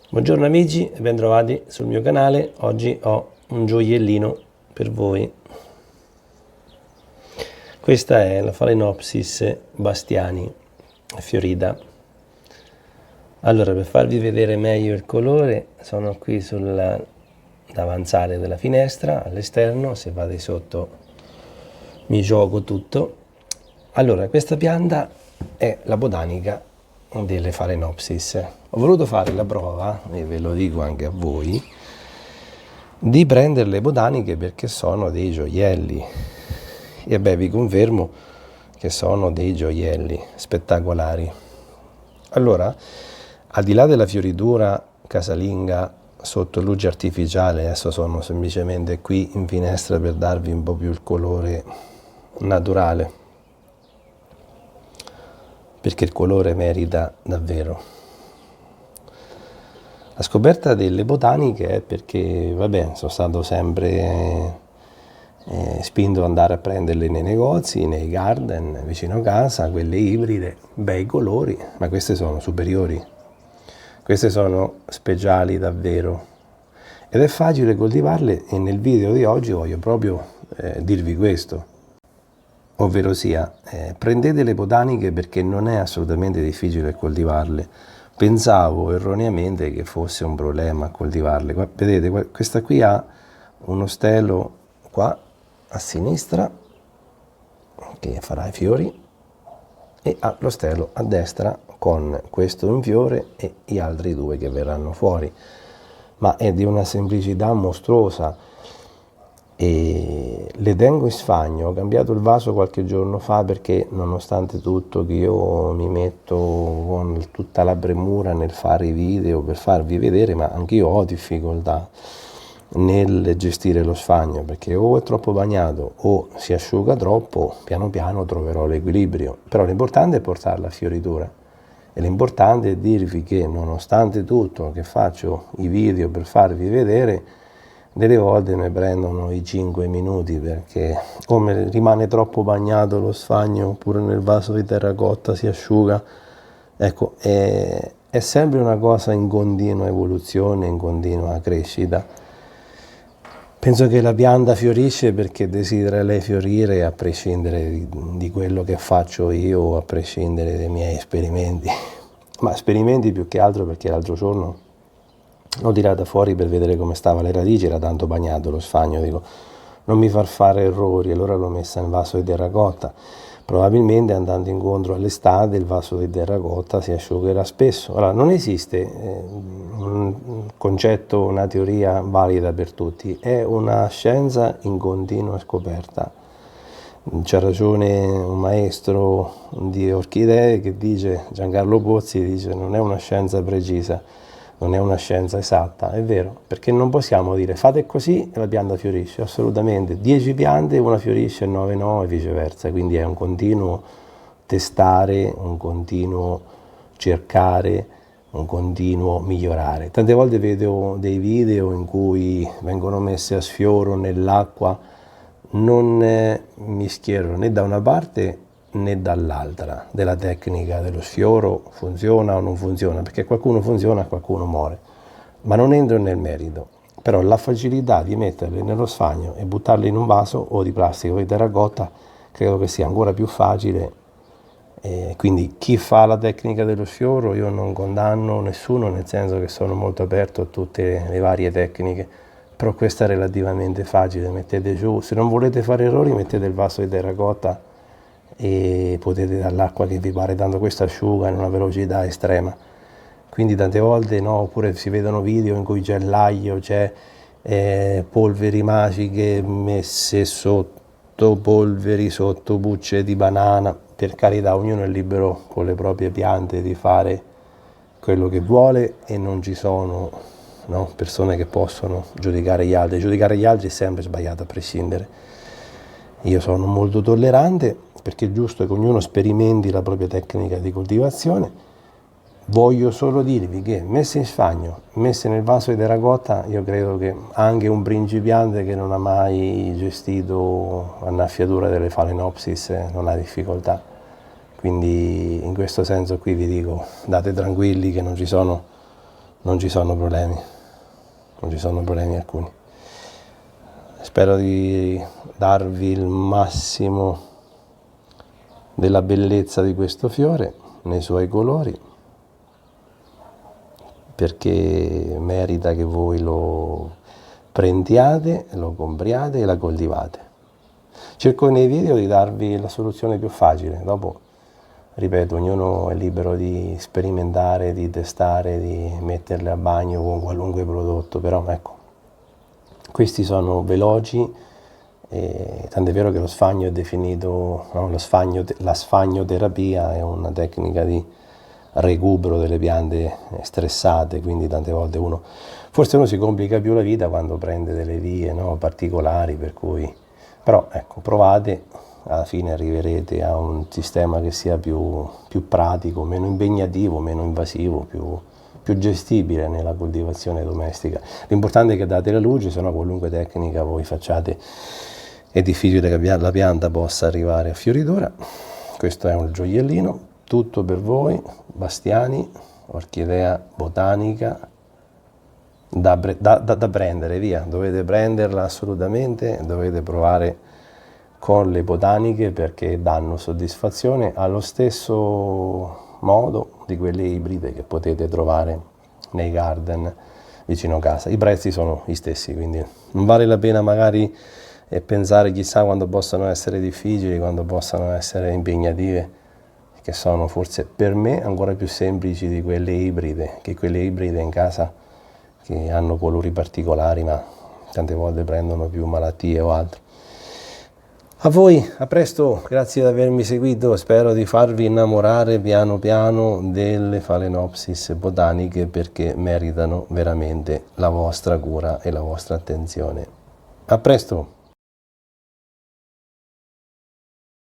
Buongiorno amici e bentrovati sul mio canale. Oggi ho un gioiellino per voi. Questa è la Phalaenopsis bastiani fiorita. Allora, per farvi vedere meglio il colore, sono qui sul davanzale della finestra all'esterno. Se vado sotto mi gioco tutto. Allora, questa pianta è la botanica delle Phalaenopsis. Ho voluto fare la prova, e ve lo dico anche a voi, di prendere le botaniche perché sono dei gioielli. E beh, vi confermo che sono dei gioielli spettacolari. Allora, al di là della fioritura casalinga sotto luce artificiale, adesso sono semplicemente qui in finestra per darvi un po' più il colore naturale, perché il colore merita davvero. La scoperta delle botaniche è perché, vabbè, sono stato sempre spinto ad andare a prenderle nei negozi, nei garden, vicino a casa, quelle ibride, bei colori, ma queste sono superiori, queste sono speciali davvero. Ed è facile coltivarle e nel video di oggi voglio proprio dirvi questo. Ovvero sia, prendete le botaniche perché non è assolutamente difficile coltivarle. Pensavo erroneamente che fosse un problema coltivarle. Vedete, questa qui ha uno stelo qua a sinistra che farà i fiori e ha lo stelo a destra con questo in fiore e gli altri due che verranno fuori. Ma è di una semplicità mostruosa. E le tengo in sfagno. Ho cambiato il vaso qualche giorno fa perché, nonostante tutto che io mi metto con tutta la premura nel fare i video per farvi vedere, ma anch'io ho difficoltà nel gestire lo sfagno, perché o è troppo bagnato o si asciuga troppo. Piano piano troverò l'equilibrio, però l'importante è portarla a fioritura e l'importante è dirvi che, nonostante tutto che faccio i video per farvi vedere, delle volte mi prendono i 5 minuti perché come rimane troppo bagnato lo sfagno, oppure nel vaso di terracotta si asciuga. Ecco, è sempre una cosa in continua evoluzione, in continua crescita. Penso che la pianta fiorisce perché desidera lei fiorire, a prescindere di quello che faccio io, a prescindere dai miei esperimenti. Ma esperimenti più che altro perché l'altro giorno l'ho tirata fuori per vedere come stava le radici, era tanto bagnato lo sfagno, dico non mi far fare errori, allora l'ho messa in vaso di terracotta. Probabilmente andando incontro all'estate il vaso di terracotta si asciugherà spesso. Allora, non esiste un concetto, una teoria valida per tutti, è una scienza in continua scoperta. C'ha ragione un maestro di orchidee che dice, Giancarlo Pozzi, dice non è una scienza precisa, non è una scienza esatta, è vero, perché non possiamo dire fate così e la pianta fiorisce, assolutamente, 10 piante, una fiorisce e 9 no e viceversa, quindi è un continuo testare, un continuo cercare, un continuo migliorare. Tante volte vedo dei video in cui vengono messe a sfioro nell'acqua, non mi schiero né da una parte né dall'altra della tecnica dello sfioro, funziona o non funziona, perché qualcuno funziona e qualcuno muore, ma non entro nel merito. Però la facilità di metterle nello sfagno e buttarle in un vaso o di plastica o di terracotta credo che sia ancora più facile, quindi chi fa la tecnica dello sfioro io non condanno nessuno, nel senso che sono molto aperto a tutte le varie tecniche, però questa è relativamente facile. Mettete giù, se non volete fare errori, mettete il vaso di terracotta e potete dall'acqua che vi pare, tanto questo asciuga in una velocità estrema. Quindi tante volte no, oppure si vedono video in cui c'è l'aglio, c'è polveri magiche messe sotto polveri, sotto bucce di banana. Per carità, ognuno è libero con le proprie piante di fare quello che vuole e non ci sono persone che possono giudicare gli altri. Giudicare gli altri è sempre sbagliato a prescindere. Io sono molto tollerante perché è giusto che ognuno sperimenti la propria tecnica di coltivazione. Voglio solo dirvi che messe in sfagno, messe nel vaso di terracotta, io credo che anche un principiante che non ha mai gestito l'annaffiatura delle Phalaenopsis non ha difficoltà. Quindi in questo senso qui vi dico, date tranquilli che non non ci sono problemi, non ci sono problemi alcuni. Spero di darvi il massimo della bellezza di questo fiore nei suoi colori, perché merita che voi lo prendiate, lo compriate e la coltivate. Cerco nei video di darvi la soluzione più facile, dopo, ripeto, ognuno è libero di sperimentare, di testare, di metterle a bagno con qualunque prodotto, però ecco, questi sono veloci, tant'è vero che lo sfagno è definito, no? La sfagnoterapia è una tecnica di recupero delle piante stressate, quindi tante volte forse uno si complica più la vita quando prende delle vie, no, particolari, per cui, però ecco, provate, alla fine arriverete a un sistema che sia più pratico, meno impegnativo, meno invasivo, più gestibile nella coltivazione domestica. L'importante è che date la luce, se no qualunque tecnica voi facciate è difficile che la pianta possa arrivare a fioritura. Questo è un gioiellino, tutto per voi, Bastiani, orchidea botanica, da prendere, via, dovete prenderla assolutamente, dovete provare con le botaniche perché danno soddisfazione allo stesso modo di quelle ibride che potete trovare nei garden vicino casa. I prezzi sono gli stessi, quindi non vale la pena magari pensare chissà quando possano essere difficili, quando possano essere impegnative, che sono forse per me ancora più semplici di quelle ibride, che quelle ibride in casa che hanno colori particolari ma tante volte prendono più malattie o altro. A voi, a presto, grazie di avermi seguito, spero di farvi innamorare piano piano delle Phalaenopsis botaniche perché meritano veramente la vostra cura e la vostra attenzione. A presto!